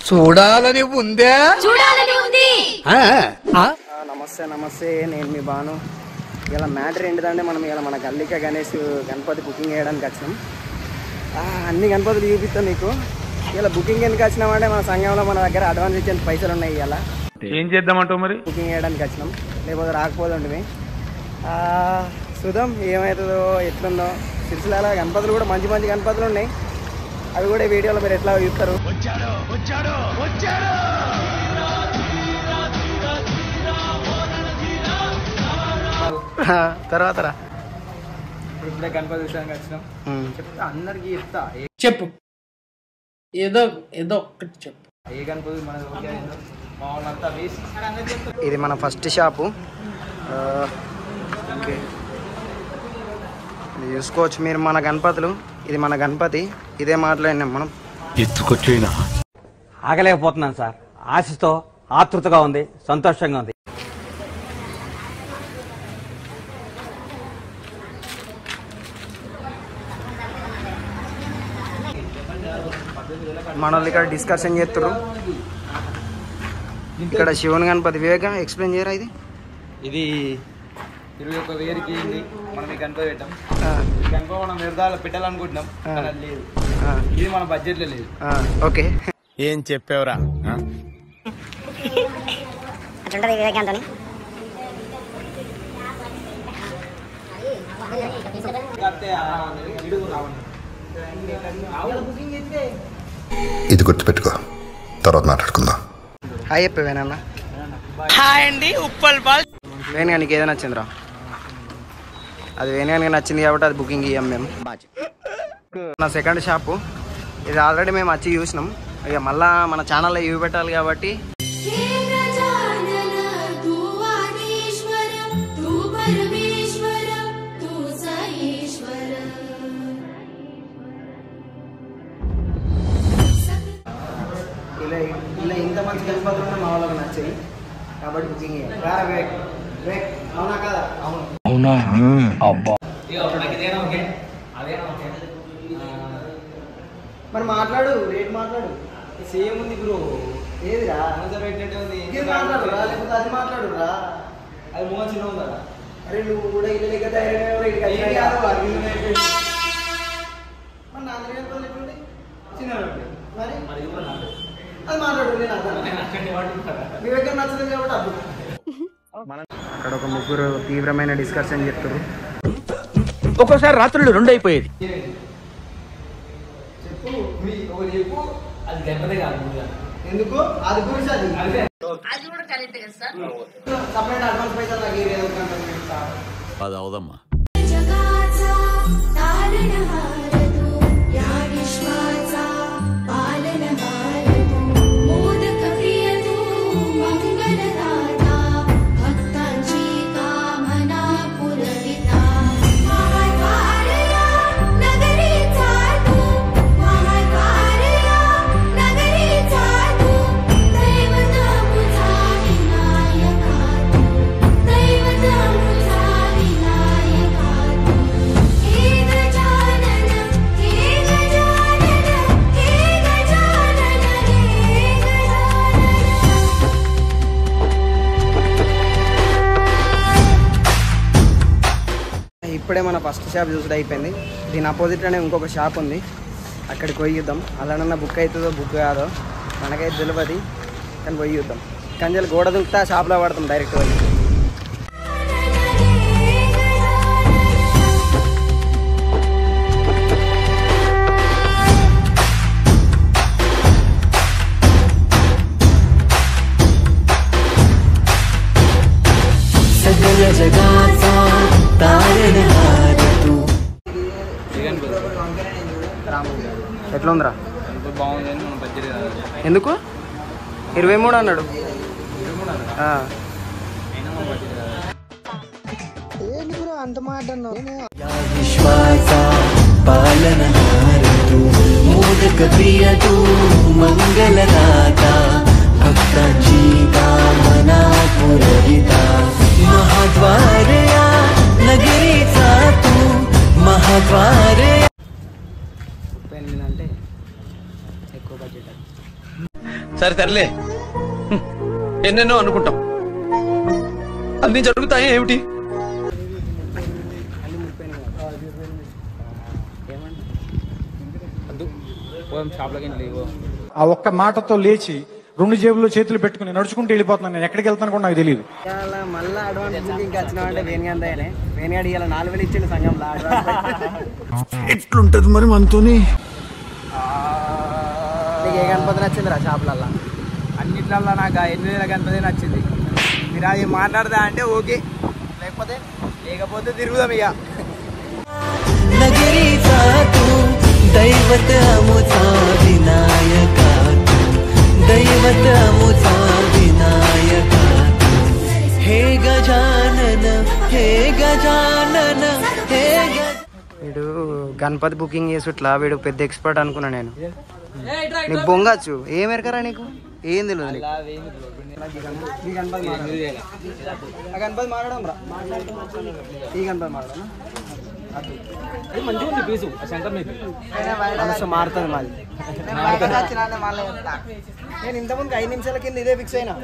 చూడాలని ఉందే నమస్తే నమస్తే, నేను మీ బాను. ఇలా మ్యాటర్ ఏంటిదంటే మనం ఇలా మన గల్లిక గణేష్ గణపతి బుకింగ్ చేయడానికి వచ్చినాం. అన్ని గణపతులు చూపిస్తాం నీకు. ఇలా బుకింగ్ ఎందుకు వచ్చినామంటే మన సంఘంలో మన దగ్గర అడ్వాన్స్ ఇచ్చే పైసలు ఉన్నాయి. ఇలా ఏం చేద్దామంటావు మరి? బుకింగ్ చేయడానికి వచ్చినాం, లేకపోతే రాకపోతుంటే చూద్దాం ఏమవుతుందో ఎట్లుందో. సిరిసిల్ల గణపతులు కూడా మంచి మంచి గణపతులు ఉన్నాయి, అవి కూడా వీడియోలో మీరు ఎట్లా చూస్తారు. తర్వాత ఇప్పుడే గణపతి విషయానికి వచ్చినాం. చెప్తా అందరికి, చెప్తా చెప్పు, ఏదో ఏదో ఒక్కటి చెప్పు. ఏ గణపతి మన ఇది మన ఫస్ట్ షాపు. ఓకే, ఇది చూసుకోవచ్చు మీరు మన గణపతులు. ఇది మన గణపతి, ఇదే మాట్లాడినాం మనం. ఎత్తుకొచ్చేనా ఆగలేకపోతున్నాను సార్. ఆశతో ఆతృతగా ఉంది, సంతోషంగా ఉంది. మనల్ని ఇక్కడ డిస్కషన్ చేస్తున్నారు. ఇక్కడ శివుని గణపతి వివేక ఎక్స్ప్లెయిన్ చేయరా. ఇది 21,000కి మనం ఈ గణపతి పెట్టాం. గణపతి మనం నిర్ధారణ పెట్టాలనుకుంటున్నాం, లేదు, ఇది మన బడ్జెట్ లో లేదు. ఓకే, ఏం చెప్పావురా? ఇది గుర్తుపెట్టుకో, తర్వాత మాట్లాడుకుందాం. హాయ్ చెప్పేవేనన్నా. హాయ్ అండి, ఉప్పల్ బాల్. వేణుగా నీకు ఏదో నచ్చిందిరా? అది వేణుగా నచ్చింది కాబట్టి అది బుకింగ్ ఇయ్యాం మేము. నా సెకండ్ షాపు ఇది. ఆల్రెడీ మేము వచ్చి చూసినాం, ఇక మళ్ళా మన ఛానల్లో ఇవి పెట్టాలి కాబట్టి ఇలా ఇంత మంచి గణపతులు ఉన్నా మా వాళ్ళకి నచ్చాయి కాబట్టి బుకింగ్ చేయాలి. అవునా కదా? అవునా? అబ్బా, మరి మాట్లాడు, రేట్ మాట్లాడు. సేమ్ ఉంది బ్రో. ఏదిరా పెట్టినట్టే ఉంది. మాట్లాడురా, లేకపోతే అది మాట్లాడురా. అది మోహన్ చిన్న ఉందా? అరే నువ్వు కూడా ఇల్లు లెక్క చిన్న మరి అది మాట్లాడు. వివేకం నచ్చలేదు కాబట్టి అప్పుడు అక్కడ ఒక ముగ్గురు తీవ్రమైన డిస్కషన్ చెప్తారు. ఒక్కోసారి రాత్రులు 2 అయిపోయేది. చెప్పు అది గణపతి కాదు. ఎందుకు? అది గురించి అది కూడా కరెక్ట్ కదా సార్. సపరేట్ అడ్వాన్స్ పైసలు అది అవదమ్మా. ఇప్పుడే మన ఫస్ట్ షాప్ చూసుడు అయిపోయింది. దీని అపోజిట్లోనే ఇంకొక షాప్ ఉంది, అక్కడికి పోయి చూద్దాం. అలానన్నా బుక్ అవుతుందో బుక్ కాదో మనకైతే తెలియదు, కానీ పోయి చూద్దాం. కంజలు గోడ దుంకుతా షాప్లో పడతాం డైరెక్ట్ పోయి. ఎట్లా ఉందిరా? బాగుంది, మన బడ్జెట్ కాదు. ఎందుకు 23 అన్నాడు? అంత మాట విశ్వాస పాలనహారతు మోదక ప్రియతు మంగళదాత భక్తాంచి కామనా పురహిత మహాద్వారయా నగరీ సాతు మహాద్వారయా. అంటే ఎక్కువ బడ్జెట్ సరే తరలే, ఎన్నెన్నో అనుకుంటాం, అన్ని జరుగుతాయి ఏమిటి? ఆ ఒక్క మాటతో లేచి 2 జేబుల్లో చేతులు పెట్టుకుని నడుచుకుంటూ వెళ్ళిపోతున్నాను. నేను ఎక్కడికి వెళ్తాను కూడా నాకు తెలియదు. మళ్ళీ అడ్వాన్స్ బుకింగ్ వచ్చినామంటే వేణిగంతనే వేణిగాడి ఇలా 4,000 ఇచ్చిండు సంఘంలో ఎట్లుంటది మరి మనతోని? నీకు ఏ గణపతి నచ్చిందిరా షాపులల్లా? అన్నిట్లల్లో నాకు 8,000 గణపతి నచ్చింది. మీరు అది మాట్లాడదా అంటే ఓకే, లేకపోతే తిరుగుదాం ఇక. नगरीचा तू दैवत अमुचा विनायका तू दैवत अमुचा विनायका तू हे गजानन हे गजानन हे వీడు గణపతి బుకింగ్ చేసుట్లా వీడు పెద్ద ఎక్స్పర్ట్ అనుకున్నా నేను. నీకు బొంగచ్చు ఏం ఎరకరా నీకు? ఏం తెలియదు నీకు. గణపతి మారడం రా, ఈ గణపతి మారడం మంచిగా ఉంది పీసు శంకర్ మారుతుంది మాది. నేను ఇంతకుముందు 5 నిమిషాల కింద ఇదే ఫిక్స్ అయినా,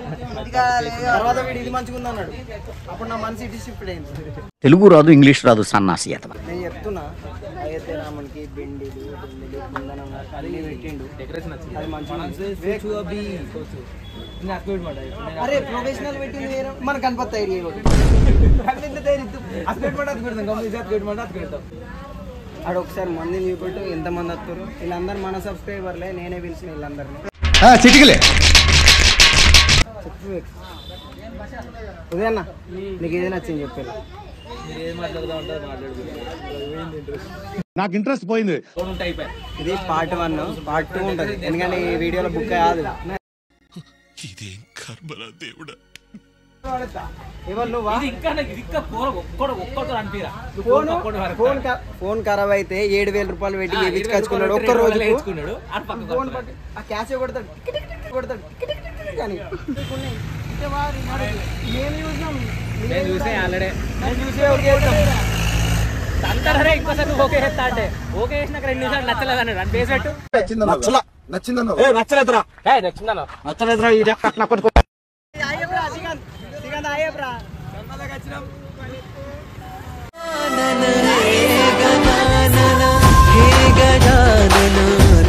తర్వాత వీడు ఇది మంచిగా ఉంది అన్నాడు. అప్పుడు నా మనసు ఇటు షిఫ్ట్ అయింది. తెలుగు రాదు, ఇంగ్లీష్ రాదు, సన్నాసి అతను. నేను చెప్తున్నా అయితే రామునికి బెండిలు కుందనం అన్ని పెట్టిండు. అది మంచిగా అరే ప్రొఫెషనల్ పెట్టింది వేరే, మన గణపతి తయారు ఆడ ఒకసారి మందిని చూపెట్టు ఎంతమంది వస్తారు. వీళ్ళందరూ మన సబ్స్క్రైబర్లే, నేనే పిలిచిన వీళ్ళందరినీ. ఉదయన్న నీకు ఏదైనా నచ్చింది చెప్పాను. నాకు ఇంట్రెస్ట్ పోయింది. ఇది పార్ట్ 1, పార్ట్ 2 ఉంటుంది. ఎందుకంటే ఈ వీడియోలో బుక్ కాదు. ఫోన్ ఖరాబ్ అయితే 7,000 రూపాయలు పెట్టి వేయించుకొచ్చుకున్నాడు ఒక్క రోజు. క్యాష్ కొడతాడు కానీ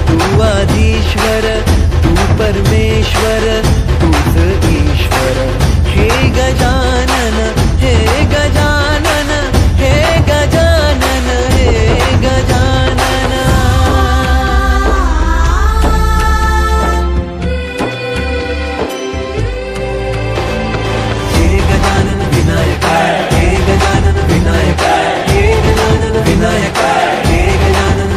तू आधीश्वर तू परमेश्वर तूच ईश्वर हे गजानन हे गजानन हे गजानन हे गजानन हे गजानन विनायक हे गजानन विनायक हे गजानन विनायक हे गजानन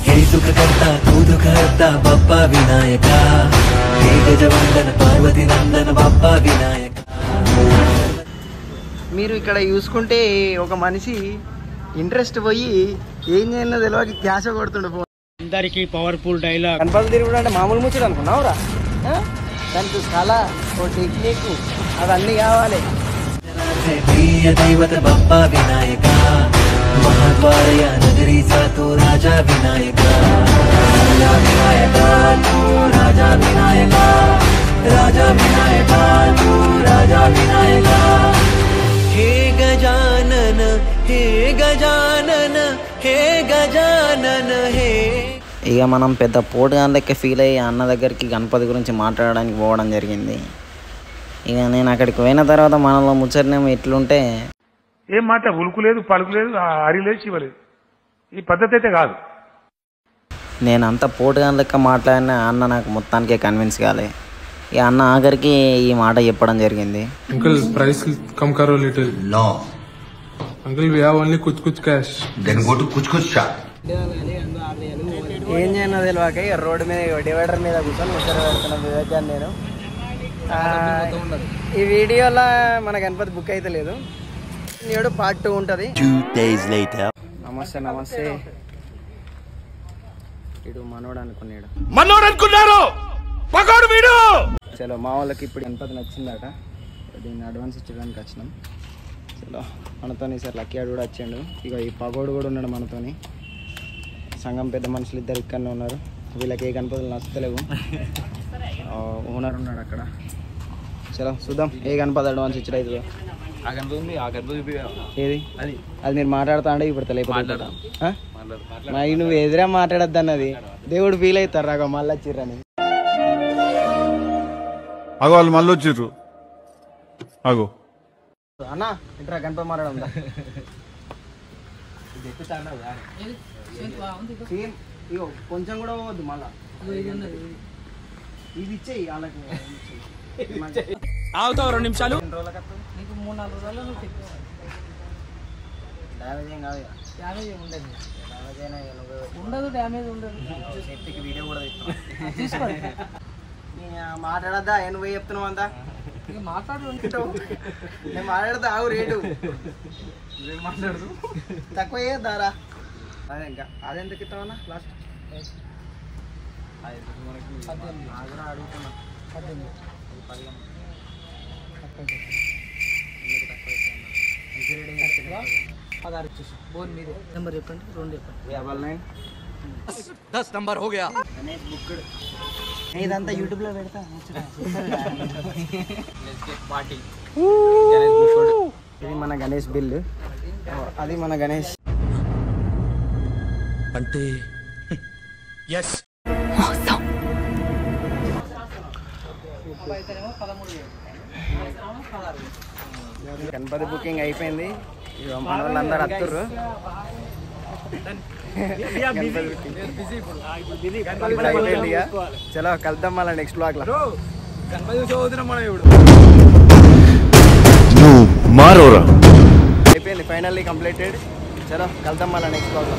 हे सुख करता तू दुख हरता बाप्पा विनायका हे गजवंदन पार्वती नंदन बाप्पा विनायक. మీరు ఇక్కడ చూసుకుంటే ఒక మనిషి ఇంట్రెస్ట్ పోయి ఏం చేయాలో తెలియక క్యాష్ కొడుతుండే ఫోన్. అందరికి పవర్ఫుల్ డైలాగ్. గణపతి తిరుగుడు అంటే మామూలు ముచ్చడు అనుకున్నావురా? దానికి కళ, ఓ టెక్నిక్, అవన్నీ కావాలి. प्रिय दैवत बाप्पा विनायका महाद्वारय नगरीचा तो राजा विनायका राजा विनायका तू राजा विनायका राजा विनायका तू राजा विनायका हे गजानन हे गजानन हे गजानन हे. ఇక మనం పెద్ద పోటుగాన్ లెక్క ఫీల్ అయ్యి అన్న దగ్గరికి గణపతి గురించి మాట్లాడడానికి పోవడం జరిగింది. ఇక నేను అక్కడికి పోయిన తర్వాత మనలో ముచ్చటనేమో ఎట్లుంటే ఏం మాట ఉలుకు లేదు, పలుకు లేదు, అరి లేదు, చివలేదు. ఈ పద్ధతి అయితే కాదు. నేను అంత పోటుగాన్ లెక్క మాట్లాడిన అన్న నాకు మొత్తానికే కన్విన్స్ కాలే. ఇక అన్న ఆఖరికి ఈ మాట చెప్పడం జరిగింది. అంకుల్ ప్రైస్ కమ్ కరో little. No uncle we have only కుచ్ క్యాష్. దెన్ గో టు కుచ్ షాప్. ఏం చేయనో తెలియక రోడ్డు మీద డివైడర్ మీద కూర్చొని ముచ్చట పెడుతున్నాను వివేకాన్ని నేను. ఈ వీడియోలో మన గణపతి బుక్ అయితే లేదు. నేడు పార్ట్ 2 ఉంటుంది. 2 days later. నమస్తే నమస్తే. ఇడు మనోడు అనుకున్నాడు. మనోడు అనుకున్నారు, పకోడు వీడు. చలో మా వాళ్ళకి ఇప్పుడు గణపతి నచ్చిందట, దీన్ని అడ్వాన్స్ ఇచ్చడానికి వచ్చినాం. చలో మనతోని సార్ లక్కీ ఆడు కూడా వచ్చాడు. ఇక ఈ పగోడు కూడా ఉన్నాడు మనతోని. సంఘం పెద్ద మనుషులు ఇద్దరు ఇక్కడనే ఉన్నారు. వీళ్ళకి ఏ గణపతులు నచ్చలేవు. ఓనర్ ఉన్నాడు అక్కడ. చలో చూద్దాం ఏ గణపతి అడ్వాన్స్ ఇచ్చాడు అవుతుందో. ఏది అది మీరు మాట్లాడుతా అంటే ఇప్పుడు తెలియదు. నువ్వు ఎదురా మాట్లాడద్దు అన్నది దేవుడు ఫీల్ అవుతారు రాగో మళ్ళీ వచ్చిర్రని. అగో వాళ్ళు మళ్ళీ వచ్చిర్రు. అగో అన్న ఇంట్రా గణపతి మాట్లాడదా ఇగో కొంచెం కూడా పోవద్దు మళ్ళా. ఇది ఇచ్చేయి వాళ్ళకి. ఆగుతావు 2 నిమిషాలు. నీకు 3-4 రోజులు డ్యామేజ్ ఏం కాదు. డ్యామేజ్ ఏమి ఉండదు. డ్యామేజ్ ఉండదు. సేఫ్టీకి వీడియో కూడా తీసుకో. మాట్లాడద్దా నువ్వే చెప్తున్నావు అంతా. మాట్లాడు నేను మాట్లాడతా ఆగు రేటు మాట్లాడదు తక్కువ దారా. అదే ఇంకా అదెందుకు ఇస్తామన్నా లాస్ట్ అడుగుతున్నా. 16 ఇచ్చేసి బోన్ మీద నెంబర్ చెప్పండి. 2 చెప్పండి. 10 నంబర్ హో గయా. గణేష్ బుక్డ్. ఇదంతా యూట్యూబ్ లో పెడతా. ఇది మన గణేష్ బిల్. అది మన గణేష్ అంటే ఎస్ గణపతి బుకింగ్ అయిపోయింది. మన వాళ్ళందరూ వస్తుర్రు. చలో కలుద్దాం మళ్ళీ నెక్స్ట్ బ్లాగ్ లో. అయిపోయింది ఫైనల్లీ కంప్లీటెడ్. చలో కలుద్దాం మళ్ళీ నెక్స్ట్ బ్లాగ్ లో.